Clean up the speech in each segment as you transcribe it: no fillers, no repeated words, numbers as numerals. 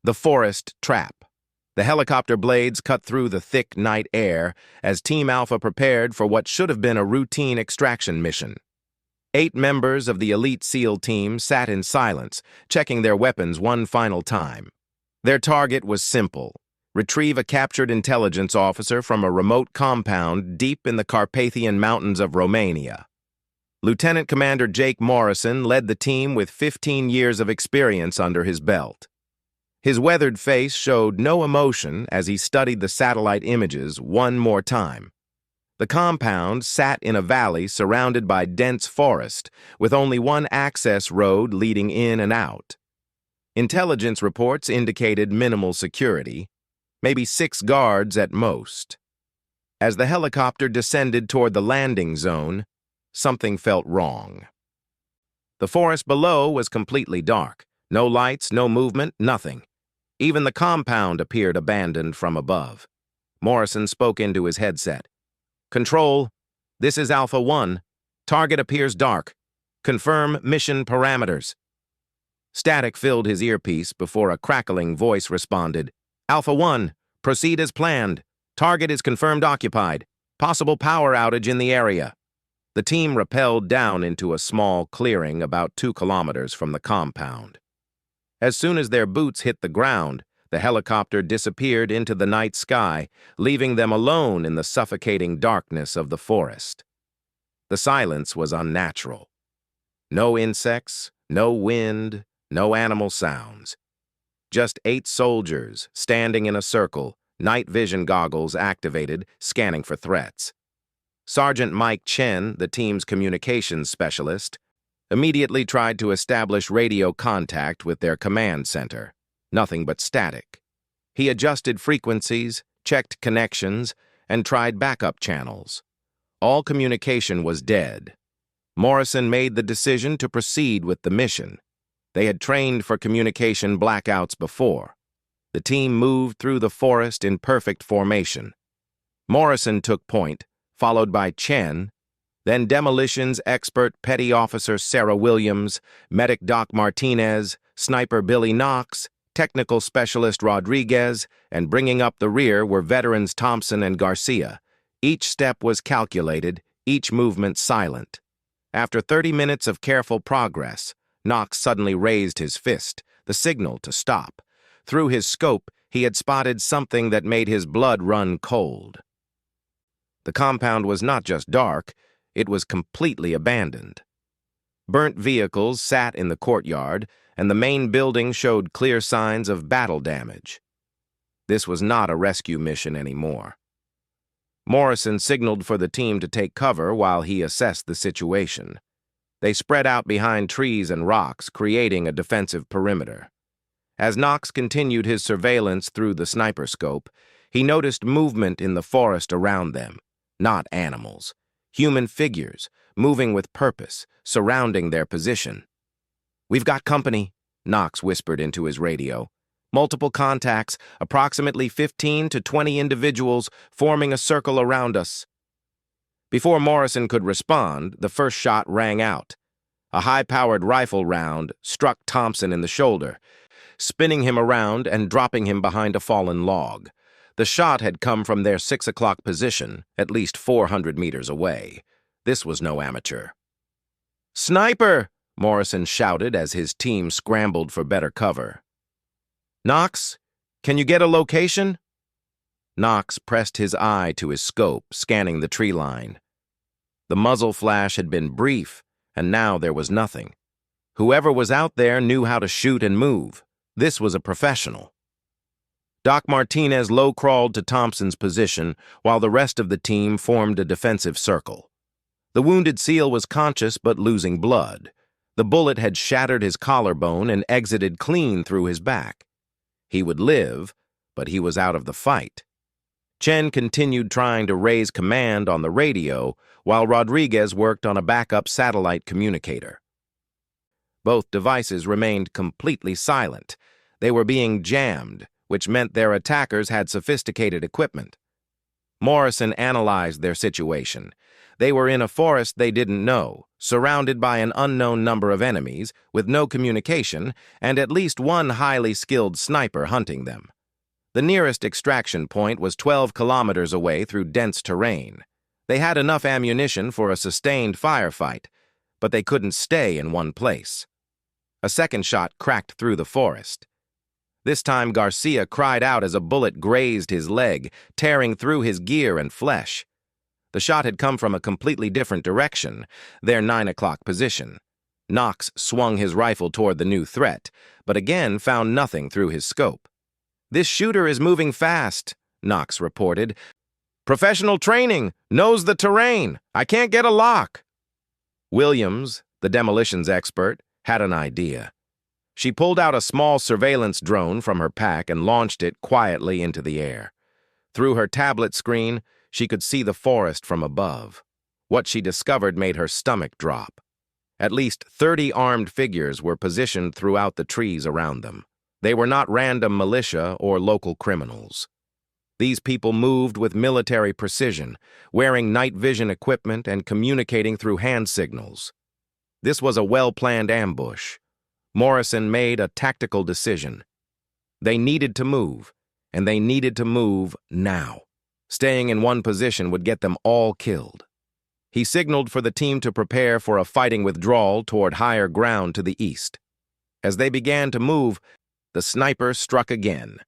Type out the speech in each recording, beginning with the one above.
The forest trap. The helicopter blades cut through the thick night air as Team Alpha prepared for what should have been a routine extraction mission. 8 members of the elite SEAL team sat in silence, checking their weapons one final time. Their target was simple: retrieve a captured intelligence officer from a remote compound deep in the Carpathian Mountains of Romania. Lieutenant Commander Jake Morrison led the team with 15 years of experience under his belt. His weathered face showed no emotion as he studied the satellite images one more time. The compound sat in a valley surrounded by dense forest, with only one access road leading in and out. Intelligence reports indicated minimal security, maybe 6 guards at most. As the helicopter descended toward the landing zone, something felt wrong. The forest below was completely dark. No lights, no movement, nothing. Even the compound appeared abandoned from above. Morrison spoke into his headset. "Control, this is Alpha 1. Target appears dark. Confirm mission parameters." Static filled his earpiece before a crackling voice responded. "Alpha 1, proceed as planned. Target is confirmed occupied. Possible power outage in the area." The team rappelled down into a small clearing about 2 kilometers from the compound. As soon as their boots hit the ground, the helicopter disappeared into the night sky, leaving them alone in the suffocating darkness of the forest. The silence was unnatural. No insects, no wind, no animal sounds. Just 8 soldiers standing in a circle, night vision goggles activated, scanning for threats. Sergeant Mike Chen, the team's communications specialist, immediately tried to establish radio contact with their command center. Nothing but static. He adjusted frequencies, checked connections, and tried backup channels. All communication was dead. Morrison made the decision to proceed with the mission. They had trained for communication blackouts before. The team moved through the forest in perfect formation. Morrison took point, followed by Chen, then demolitions expert Petty Officer Sarah Williams, medic Doc Martinez, sniper Billy Knox, technical specialist Rodriguez, and bringing up the rear were veterans Thompson and Garcia. Each step was calculated, each movement silent. After 30 minutes of careful progress, Knox suddenly raised his fist, the signal to stop. Through his scope, he had spotted something that made his blood run cold. The compound was not just dark, it was completely abandoned. Burnt vehicles sat in the courtyard, and the main building showed clear signs of battle damage. This was not a rescue mission anymore. Morrison signaled for the team to take cover while he assessed the situation. They spread out behind trees and rocks, creating a defensive perimeter. As Knox continued his surveillance through the sniper scope, he noticed movement in the forest around them. Not animals. Human figures, moving with purpose, surrounding their position. "We've got company," Knox whispered into his radio. "Multiple contacts, approximately 15 to 20 individuals forming a circle around us." Before Morrison could respond, the first shot rang out. A high-powered rifle round struck Thompson in the shoulder, spinning him around and dropping him behind a fallen log. The shot had come from their 6 o'clock position, at least 400 meters away. This was no amateur. "Sniper!" Morrison shouted as his team scrambled for better cover. "Knox, can you get a location?" Knox pressed his eye to his scope, scanning the tree line. The muzzle flash had been brief, and now there was nothing. Whoever was out there knew how to shoot and move. This was a professional. Doc Martinez low-crawled to Thompson's position, while the rest of the team formed a defensive circle. The wounded SEAL was conscious but losing blood. The bullet had shattered his collarbone and exited clean through his back. He would live, but he was out of the fight. Chen continued trying to raise command on the radio, while Rodriguez worked on a backup satellite communicator. Both devices remained completely silent. They were being jammed, which meant their attackers had sophisticated equipment. Morrison analyzed their situation. They were in a forest they didn't know, surrounded by an unknown number of enemies, with no communication, and at least one highly skilled sniper hunting them. The nearest extraction point was 12 kilometers away through dense terrain. They had enough ammunition for a sustained firefight, but they couldn't stay in one place. A second shot cracked through the forest. This time Garcia cried out as a bullet grazed his leg, tearing through his gear and flesh. The shot had come from a completely different direction, their 9 o'clock position. Knox swung his rifle toward the new threat, but again found nothing through his scope. "This shooter is moving fast," Knox reported. "Professional training, knows the terrain. I can't get a lock." Williams, the demolitions expert, had an idea. She pulled out a small surveillance drone from her pack and launched it quietly into the air. Through her tablet screen, she could see the forest from above. What she discovered made her stomach drop. At least 30 armed figures were positioned throughout the trees around them. They were not random militia or local criminals. These people moved with military precision, wearing night vision equipment and communicating through hand signals. This was a well-planned ambush. Morrison made a tactical decision. They needed to move, and they needed to move now. Staying in one position would get them all killed. He signaled for the team to prepare for a fighting withdrawal toward higher ground to the east. As they began to move, the sniper struck again.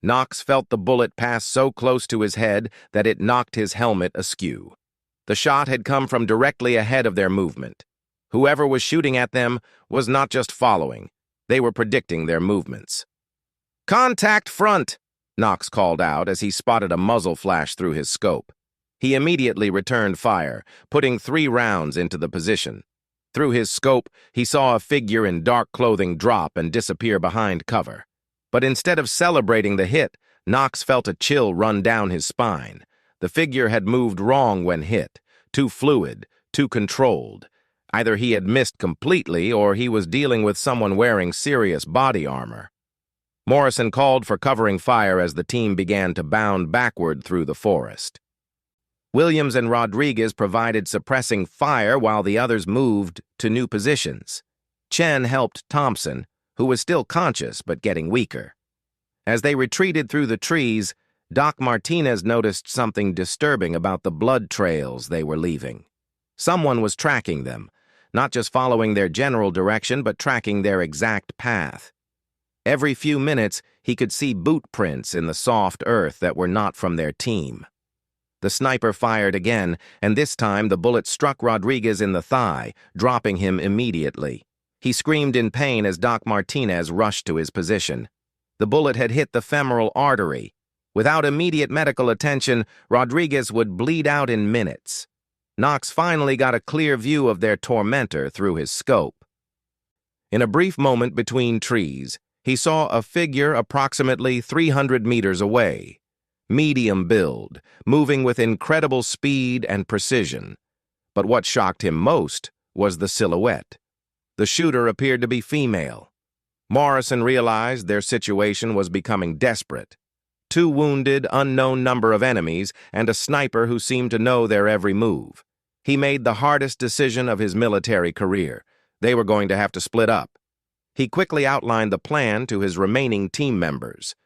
Knox felt the bullet pass so close to his head that it knocked his helmet askew. The shot had come from directly ahead of their movement. Whoever was shooting at them was not just following, they were predicting their movements. "Contact front!" Knox called out as he spotted a muzzle flash through his scope. He immediately returned fire, putting 3 rounds into the position. Through his scope, he saw a figure in dark clothing drop and disappear behind cover. But instead of celebrating the hit, Knox felt a chill run down his spine. The figure had moved wrong when hit, too fluid, too controlled. Either he had missed completely or he was dealing with someone wearing serious body armor. Morrison called for covering fire as the team began to bound backward through the forest. Williams and Rodriguez provided suppressing fire while the others moved to new positions. Chen helped Thompson, who was still conscious but getting weaker. As they retreated through the trees, Doc Martinez noticed something disturbing about the blood trails they were leaving. Someone was tracking them, not just following their general direction, but tracking their exact path. Every few minutes, he could see boot prints in the soft earth that were not from their team. The sniper fired again, and this time the bullet struck Rodriguez in the thigh, dropping him immediately. He screamed in pain as Doc Martinez rushed to his position. The bullet had hit the femoral artery. Without immediate medical attention, Rodriguez would bleed out in minutes. Knox finally got a clear view of their tormentor through his scope. In a brief moment between trees, he saw a figure approximately 300 meters away. Medium build, moving with incredible speed and precision. But what shocked him most was the silhouette. The shooter appeared to be female. Morrison realized their situation was becoming desperate. 2 wounded, unknown number of enemies, and a sniper who seemed to know their every move. He made the hardest decision of his military career. They were going to have to split up. He quickly outlined the plan to his remaining team members.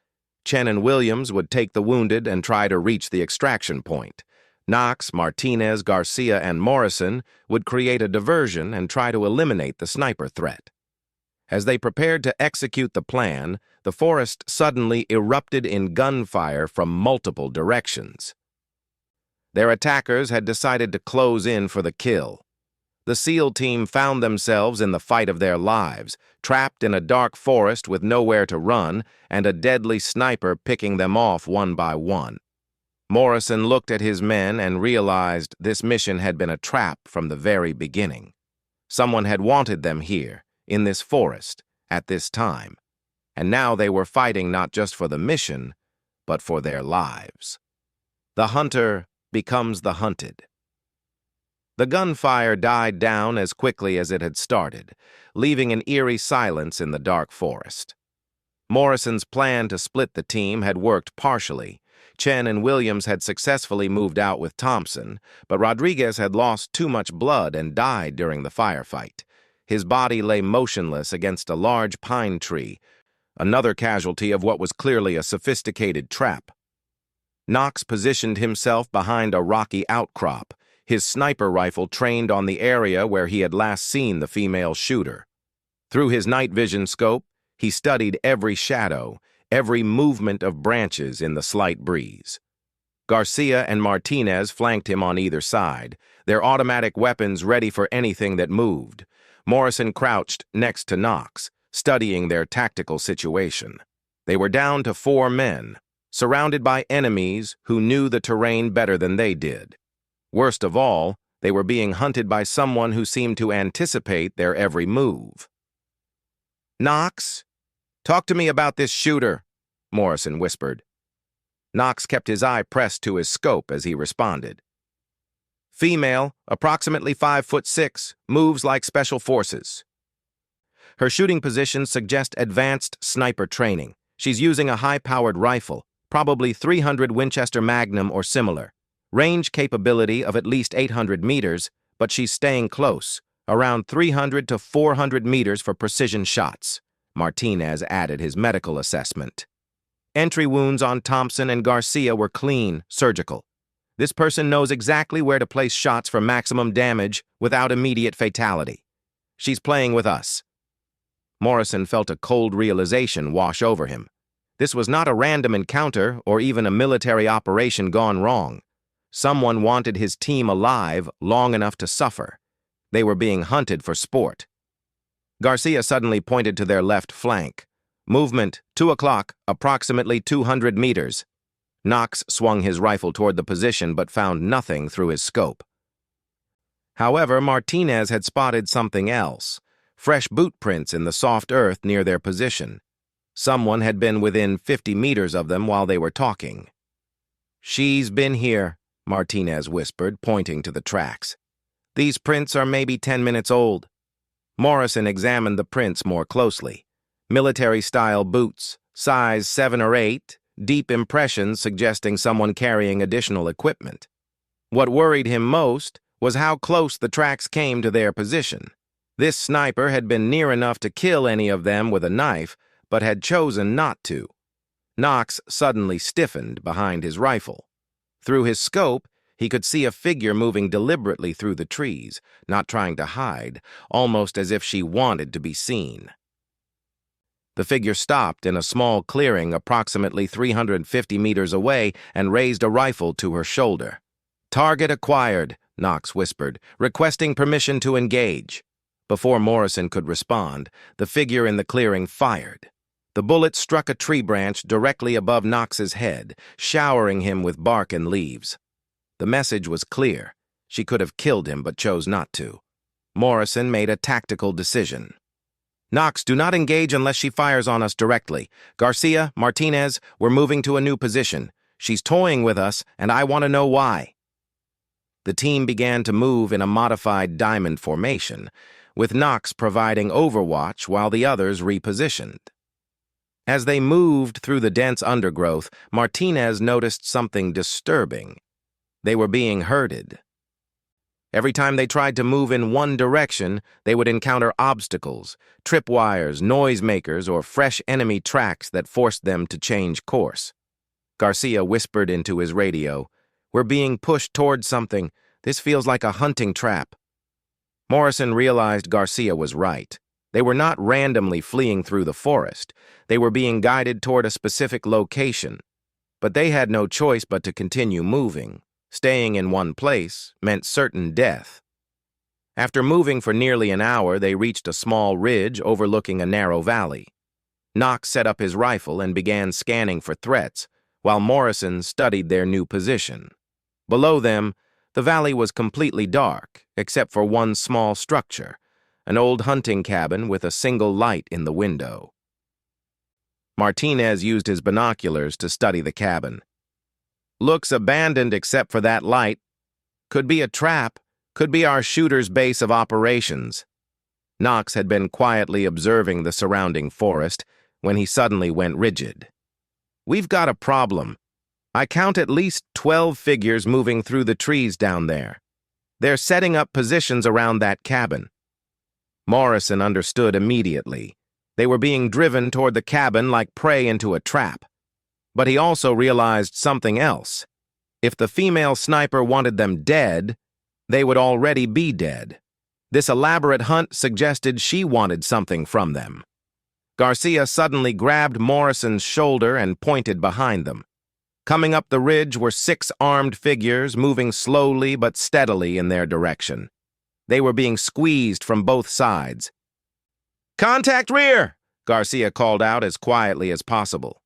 Chen and Williams would take the wounded and try to reach the extraction point. Knox, Martinez, Garcia, and Morrison would create a diversion and try to eliminate the sniper threat. As they prepared to execute the plan, the forest suddenly erupted in gunfire from multiple directions. Their attackers had decided to close in for the kill. The SEAL team found themselves in the fight of their lives, trapped in a dark forest with nowhere to run and a deadly sniper picking them off one by one. Morrison looked at his men and realized this mission had been a trap from the very beginning. Someone had wanted them here, in this forest, at this time, and now they were fighting not just for the mission, but for their lives. The hunter becomes the hunted. The gunfire died down as quickly as it had started, leaving an eerie silence in the dark forest. Morrison's plan to split the team had worked partially. Chen and Williams had successfully moved out with Thompson, but Rodriguez had lost too much blood and died during the firefight. His body lay motionless against a large pine tree, another casualty of what was clearly a sophisticated trap. Knox positioned himself behind a rocky outcrop, his sniper rifle trained on the area where he had last seen the female shooter. Through his night vision scope, he studied every shadow, every movement of branches in the slight breeze. Garcia and Martinez flanked him on either side, their automatic weapons ready for anything that moved. Morrison crouched next to Knox, studying their tactical situation. They were down to 4 men, surrounded by enemies who knew the terrain better than they did. Worst of all, they were being hunted by someone who seemed to anticipate their every move. "Knox, talk to me about this shooter," Morrison whispered. Knox kept his eye pressed to his scope as he responded. "Female, approximately 5'6", moves like special forces. Her shooting positions suggest advanced sniper training. She's using a high-powered rifle, probably 300 Winchester Magnum or similar. Range capability of at least 800 meters, but she's staying close, around 300 to 400 meters for precision shots." Martinez added his medical assessment. Entry wounds on Thompson and Garcia were clean, surgical. This person knows exactly where to place shots for maximum damage without immediate fatality. She's playing with us. Morrison felt a cold realization wash over him. This was not a random encounter or even a military operation gone wrong. Someone wanted his team alive long enough to suffer. They were being hunted for sport. Garcia suddenly pointed to their left flank. "Movement, 2 o'clock, approximately 200 meters. Knox swung his rifle toward the position but found nothing through his scope. However, Martinez had spotted something else, fresh boot prints in the soft earth near their position. Someone had been within 50 meters of them while they were talking. "She's been here," Martinez whispered, pointing to the tracks. "These prints are maybe 10 minutes old." Morrison examined the prints more closely. Military-style boots, size 7 or 8, deep impressions suggesting someone carrying additional equipment. What worried him most was how close the tracks came to their position. This sniper had been near enough to kill any of them with a knife, but had chosen not to. Knox suddenly stiffened behind his rifle. Through his scope, he could see a figure moving deliberately through the trees, not trying to hide, almost as if she wanted to be seen. The figure stopped in a small clearing approximately 350 meters away and raised a rifle to her shoulder. "Target acquired," Knox whispered, requesting permission to engage. Before Morrison could respond, the figure in the clearing fired. The bullet struck a tree branch directly above Knox's head, showering him with bark and leaves. The message was clear. She could have killed him but chose not to. Morrison made a tactical decision. "Knox, do not engage unless she fires on us directly. Garcia, Martinez, we're moving to a new position. She's toying with us, and I want to know why." The team began to move in a modified diamond formation, with Knox providing overwatch while the others repositioned. As they moved through the dense undergrowth, Martinez noticed something disturbing. They were being herded. Every time they tried to move in one direction, they would encounter obstacles, tripwires, noisemakers, or fresh enemy tracks that forced them to change course. Garcia whispered into his radio, "We're being pushed toward something. This feels like a hunting trap." Morrison realized Garcia was right. They were not randomly fleeing through the forest. They were being guided toward a specific location. But they had no choice but to continue moving. Staying in one place meant certain death. After moving for nearly an hour, they reached a small ridge overlooking a narrow valley. Knox set up his rifle and began scanning for threats, while Morrison studied their new position. Below them, the valley was completely dark, except for one small structure, an old hunting cabin with a single light in the window. Martinez used his binoculars to study the cabin. "Looks abandoned except for that light. Could be a trap, could be our shooter's base of operations." Knox had been quietly observing the surrounding forest when he suddenly went rigid. "We've got a problem." I count at least 12 figures moving through the trees down there. They're setting up positions around that cabin. Morrison understood immediately. They were being driven toward the cabin like prey into a trap. But he also realized something else. If the female sniper wanted them dead, they would already be dead. This elaborate hunt suggested she wanted something from them. Garcia suddenly grabbed Morrison's shoulder and pointed behind them. Coming up the ridge were 6 armed figures moving slowly but steadily in their direction. They were being squeezed from both sides. "Contact rear!" Garcia called out as quietly as possible.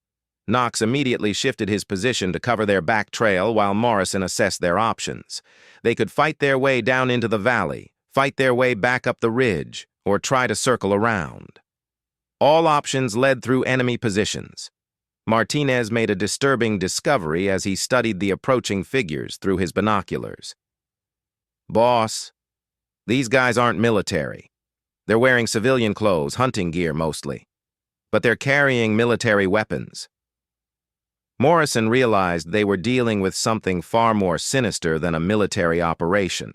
Knox immediately shifted his position to cover their back trail while Morrison assessed their options. They could fight their way down into the valley, fight their way back up the ridge, or try to circle around. All options led through enemy positions. Martinez made a disturbing discovery as he studied the approaching figures through his binoculars. "Boss, these guys aren't military. They're wearing civilian clothes, hunting gear mostly. But they're carrying military weapons." Morrison realized they were dealing with something far more sinister than a military operation.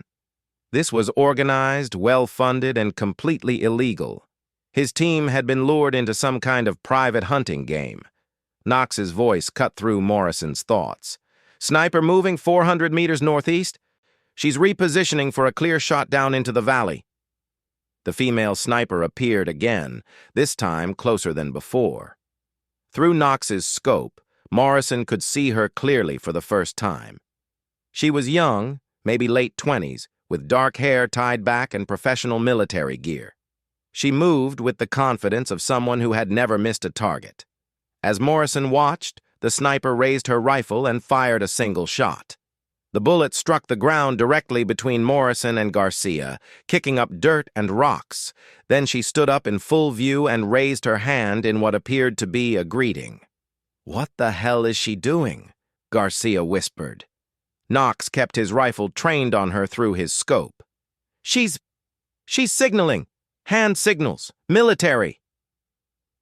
This was organized, well-funded, and completely illegal. His team had been lured into some kind of private hunting game. Knox's voice cut through Morrison's thoughts. "Sniper moving 400 meters northeast. She's repositioning for a clear shot down into the valley." The female sniper appeared again, this time closer than before. Through Knox's scope, Morrison could see her clearly for the first time. She was young, maybe late 20s, with dark hair tied back and professional military gear. She moved with the confidence of someone who had never missed a target. As Morrison watched, the sniper raised her rifle and fired a single shot. The bullet struck the ground directly between Morrison and Garcia, kicking up dirt and rocks. Then she stood up in full view and raised her hand in what appeared to be a greeting. "What the hell is she doing?" Garcia whispered. Knox kept his rifle trained on her through his scope. She's signaling. Hand signals. Military."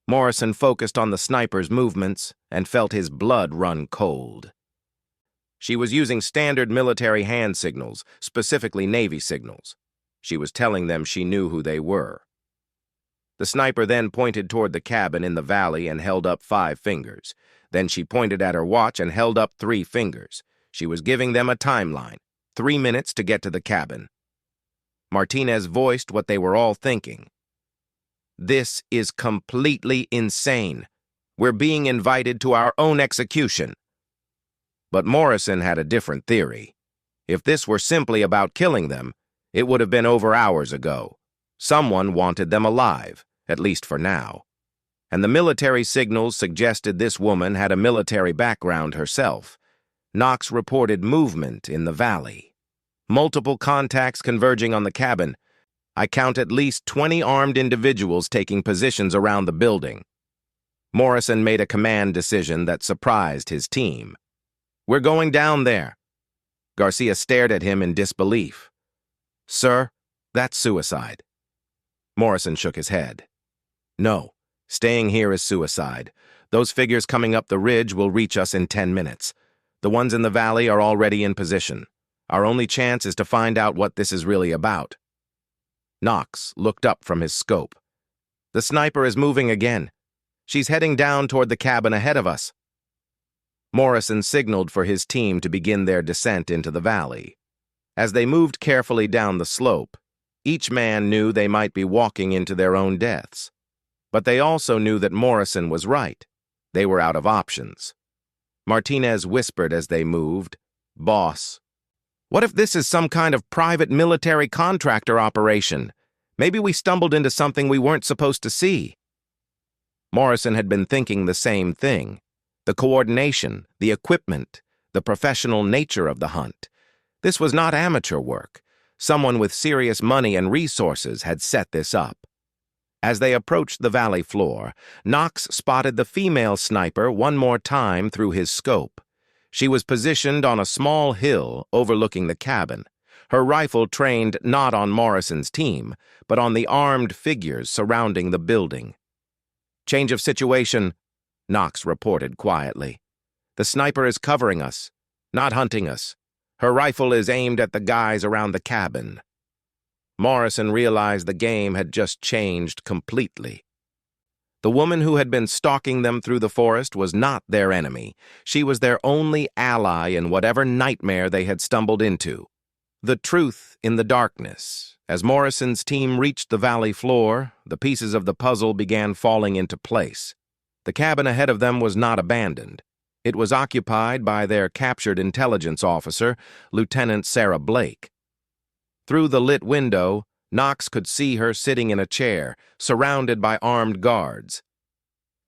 Morrison focused on the sniper's movements and felt his blood run cold. She was using standard military hand signals, specifically Navy signals. She was telling them she knew who they were. The sniper then pointed toward the cabin in the valley and held up 5 fingers. Then she pointed at her watch and held up 3 fingers. She was giving them a timeline, 3 minutes to get to the cabin. Martinez voiced what they were all thinking. "This is completely insane. We're being invited to our own execution." But Morrison had a different theory. If this were simply about killing them, it would have been over hours ago. Someone wanted them alive, at least for now. And the military signals suggested this woman had a military background herself. Knox reported movement in the valley. Multiple contacts converging on the cabin. I count at least 20 armed individuals taking positions around the building. Morrison made a command decision that surprised his team. "We're going down there." Garcia stared at him in disbelief. "Sir, that's suicide." Morrison shook his head. "No, staying here is suicide. Those figures coming up the ridge will reach us in 10 minutes. The ones in the valley are already in position. Our only chance is to find out what this is really about." Knox looked up from his scope. "The sniper is moving again. She's heading down toward the cabin ahead of us." Morrison signaled for his team to begin their descent into the valley. As they moved carefully down the slope, each man knew they might be walking into their own deaths. But they also knew that Morrison was right. They were out of options. Martinez whispered as they moved, "Boss, what if this is some kind of private military contractor operation? Maybe we stumbled into something we weren't supposed to see." Morrison had been thinking the same thing. The coordination, the equipment, the professional nature of the hunt. This was not amateur work. Someone with serious money and resources had set this up. As they approached the valley floor, Knox spotted the female sniper one more time through his scope. She was positioned on a small hill overlooking the cabin, her rifle trained not on Morrison's team, but on the armed figures surrounding the building. "Change of situation," Knox reported quietly. The sniper is covering us, not hunting us. Her rifle is aimed at the guys around the cabin. Morrison realized the game had just changed completely. The woman who had been stalking them through the forest was not their enemy. She was their only ally in whatever nightmare they had stumbled into. The truth in the darkness. As Morrison's team reached the valley floor, the pieces of the puzzle began falling into place. The cabin ahead of them was not abandoned. It was occupied by their captured intelligence officer, Lieutenant Sarah Blake. Through the lit window, Knox could see her sitting in a chair, surrounded by armed guards.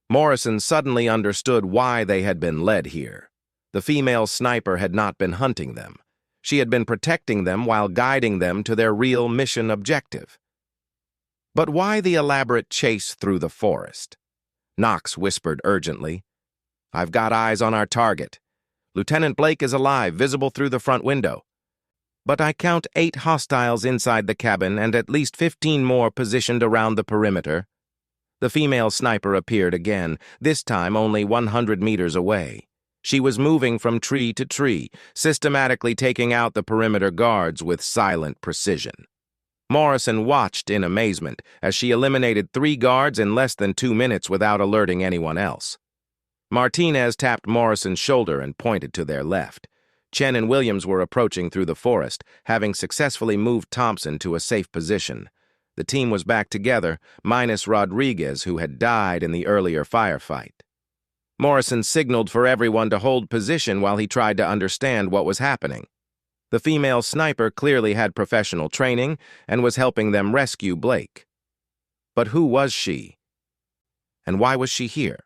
Morrison suddenly understood why they had been led here. The female sniper had not been hunting them. She had been protecting them while guiding them to their real mission objective. But why the elaborate chase through the forest? Knox whispered urgently. "I've got eyes on our target. Lieutenant Blake is alive, visible through the front window. But I count 8 hostiles inside the cabin and at least 15 more positioned around the perimeter." The female sniper appeared again, this time only 100 meters away. She was moving from tree to tree, systematically taking out the perimeter guards with silent precision. Morrison watched in amazement as she eliminated 3 guards in less than 2 minutes without alerting anyone else. Martinez tapped Morrison's shoulder and pointed to their left. Chen and Williams were approaching through the forest, having successfully moved Thompson to a safe position. The team was back together, minus Rodriguez, who had died in the earlier firefight. Morrison signaled for everyone to hold position while he tried to understand what was happening. The female sniper clearly had professional training and was helping them rescue Blake. But who was she? And why was she here?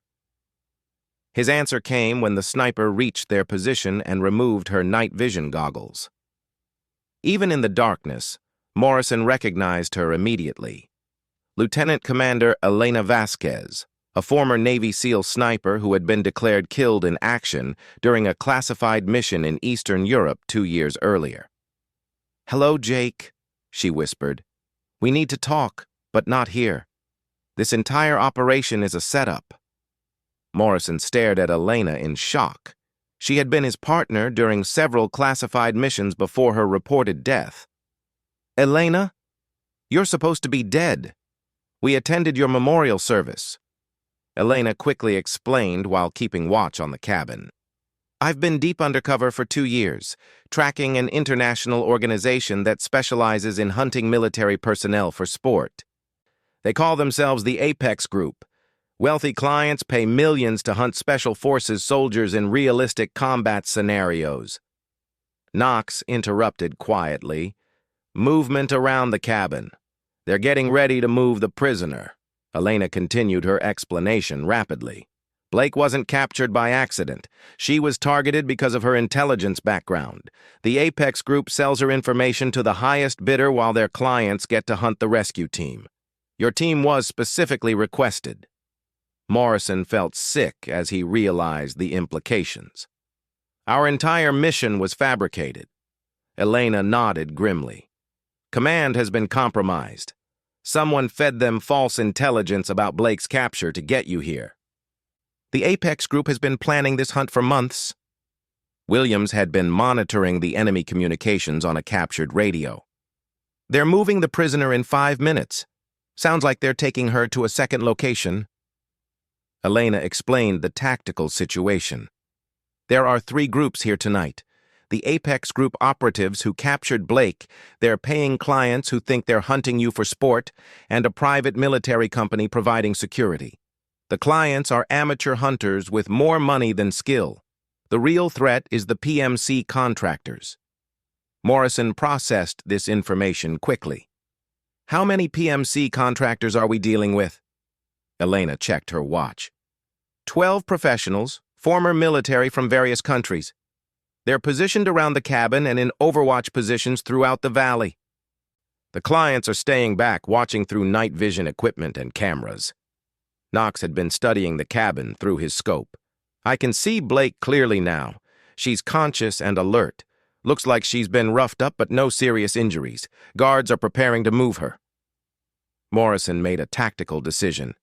His answer came when the sniper reached their position and removed her night vision goggles. Even in the darkness, Morrison recognized her immediately. Lieutenant Commander Elena Vasquez, a former Navy SEAL sniper who had been declared killed in action during a classified mission in Eastern Europe 2 years earlier. "Hello, Jake," she whispered. "We need to talk, but not here. This entire operation is a setup." Morrison stared at Elena in shock. She had been his partner during several classified missions before her reported death. "Elena, you're supposed to be dead. We attended your memorial service." Elena quickly explained while keeping watch on the cabin. "I've been deep undercover for 2 years, tracking an international organization that specializes in hunting military personnel for sport. They call themselves the Apex Group. Wealthy clients pay millions to hunt special forces soldiers in realistic combat scenarios." Knox interrupted quietly. "Movement around the cabin. They're getting ready to move the prisoner." Elena continued her explanation rapidly. "Blake wasn't captured by accident. She was targeted because of her intelligence background. The Apex Group sells her information to the highest bidder while their clients get to hunt the rescue team. Your team was specifically requested." Morrison felt sick as he realized the implications. "Our entire mission was fabricated." Elena nodded grimly. "Command has been compromised. Someone fed them false intelligence about Blake's capture to get you here." "The Apex Group has been planning this hunt for months." Williams had been monitoring the enemy communications on a captured radio. "They're moving the prisoner in 5 minutes. Sounds like they're taking her to a second location." Elena explained the tactical situation. "There are 3 groups here tonight. The Apex Group operatives who captured Blake, their paying clients who think they're hunting you for sport, and a private military company providing security. The clients are amateur hunters with more money than skill. The real threat is the PMC contractors." Morrison processed this information quickly. "How many PMC contractors are we dealing with?" Elena checked her watch. 12 professionals, former military from various countries. They're positioned around the cabin and in overwatch positions throughout the valley. The clients are staying back, watching through night vision equipment and cameras." Knox had been studying the cabin through his scope. "I can see Blake clearly now. She's conscious and alert. Looks like she's been roughed up, but no serious injuries. Guards are preparing to move her." Morrison made a tactical decision.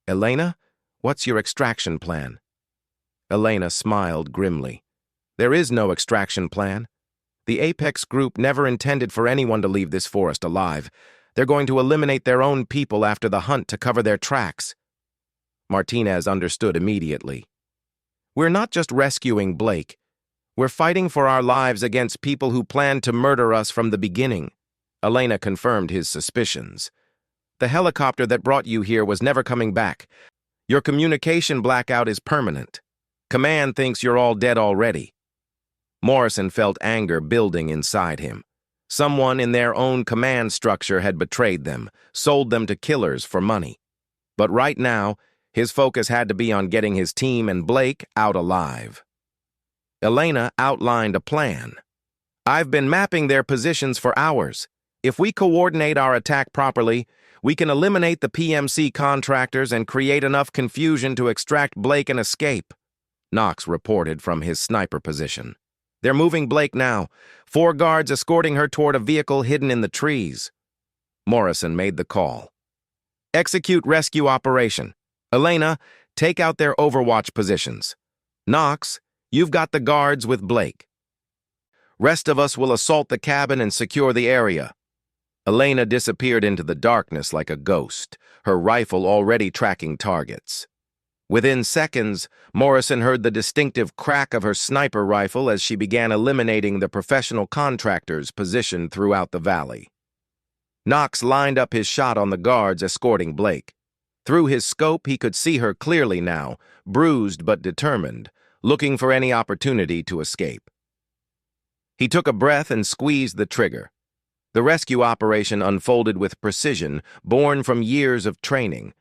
"Elena, what's your extraction plan?" Elena smiled grimly. There is no extraction plan. The Apex group never intended for anyone to leave this forest alive. They're going to eliminate their own people after the hunt to cover their tracks. Martinez understood immediately. We're not just rescuing Blake. We're fighting for our lives against people who planned to murder us from the beginning. Elena confirmed his suspicions. The helicopter that brought you here was never coming back. Your communication blackout is permanent. Command thinks you're all dead already. Morrison felt anger building inside him. Someone in their own command structure had betrayed them, sold them to killers for money. But right now, his focus had to be on getting his team and Blake out alive. Elena outlined a plan. I've been mapping their positions for hours. If we coordinate our attack properly, we can eliminate the PMC contractors and create enough confusion to extract Blake and escape, Knox reported from his sniper position. They're moving Blake now, 4 guards escorting her toward a vehicle hidden in the trees. Morrison made the call. Execute rescue operation. Elena, take out their overwatch positions. Knox, you've got the guards with Blake. Rest of us will assault the cabin and secure the area. Elena disappeared into the darkness like a ghost, her rifle already tracking targets. Within seconds, Morrison heard the distinctive crack of her sniper rifle as she began eliminating the professional contractors positioned throughout the valley. Knox lined up his shot on the guards escorting Blake. Through his scope, he could see her clearly now, bruised but determined, looking for any opportunity to escape. He took a breath and squeezed the trigger. The rescue operation unfolded with precision, born from years of training.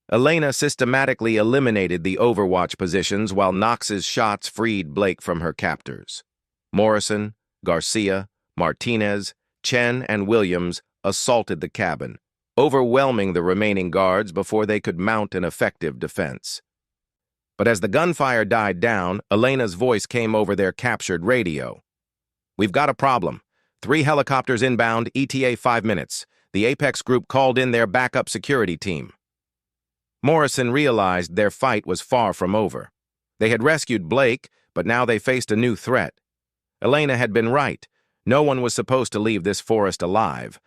Elena systematically eliminated the overwatch positions while Knox's shots freed Blake from her captors. Morrison, Garcia, Martinez, Chen, and Williams assaulted the cabin, overwhelming the remaining guards before they could mount an effective defense. But as the gunfire died down, Elena's voice came over their captured radio. We've got a problem. 3 helicopters inbound, ETA 5 minutes. The Apex group called in their backup security team. Morrison realized their fight was far from over. They had rescued Blake, but now they faced a new threat. Elena had been right. No one was supposed to leave this forest alive.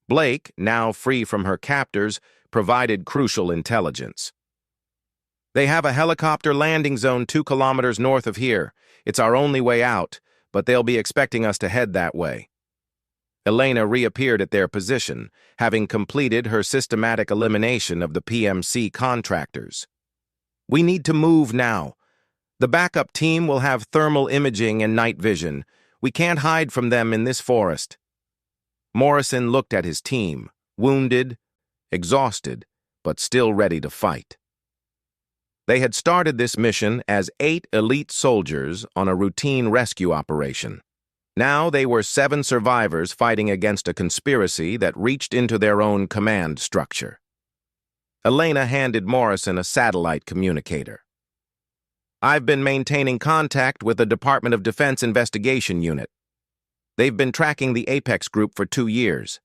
Blake, now free from her captors, provided crucial intelligence. They have a helicopter landing zone 2 kilometers north of here. It's our only way out, but they'll be expecting us to head that way. Elena reappeared at their position, having completed her systematic elimination of the PMC contractors. We need to move now. The backup team will have thermal imaging and night vision. We can't hide from them in this forest. Morrison looked at his team, wounded, exhausted, but still ready to fight. They had started this mission as 8 elite soldiers on a routine rescue operation. Now they were 7 survivors fighting against a conspiracy that reached into their own command structure. Elena handed Morrison a satellite communicator. I've been maintaining contact with the Department of Defense Investigation Unit. They've been tracking the Apex group for 2 years.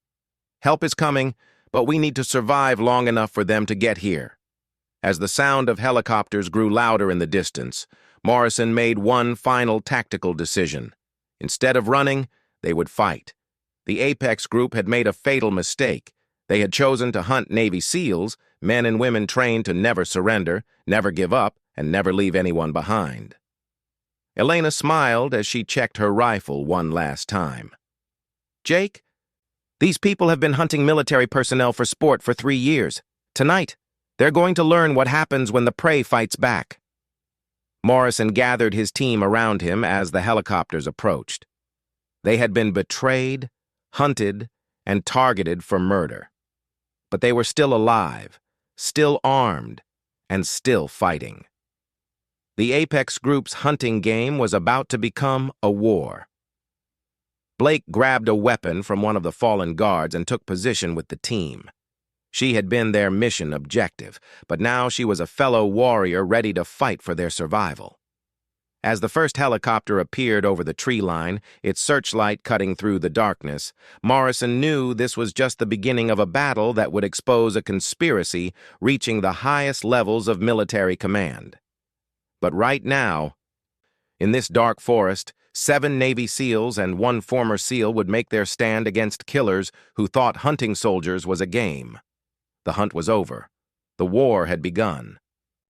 Help is coming, but we need to survive long enough for them to get here. As the sound of helicopters grew louder in the distance, Morrison made one final tactical decision. Instead of running, they would fight. The Apex group had made a fatal mistake. They had chosen to hunt Navy SEALs, men and women trained to never surrender, never give up, and never leave anyone behind. Elena smiled as she checked her rifle one last time. Jake, these people have been hunting military personnel for sport for 3 years. Tonight, they're going to learn what happens when the prey fights back. Morrison gathered his team around him as the helicopters approached. They had been betrayed, hunted, and targeted for murder. But they were still alive, still armed, and still fighting. The Apex group's hunting game was about to become a war. Blake grabbed a weapon from one of the fallen guards and took position with the team. She had been their mission objective, but now she was a fellow warrior ready to fight for their survival. As the first helicopter appeared over the tree line, its searchlight cutting through the darkness, Morrison knew this was just the beginning of a battle that would expose a conspiracy reaching the highest levels of military command. But right now, In this dark forest, 7 Navy SEALs and 1 former SEAL would make their stand against killers who thought hunting soldiers was a game. The hunt was over. The war had begun.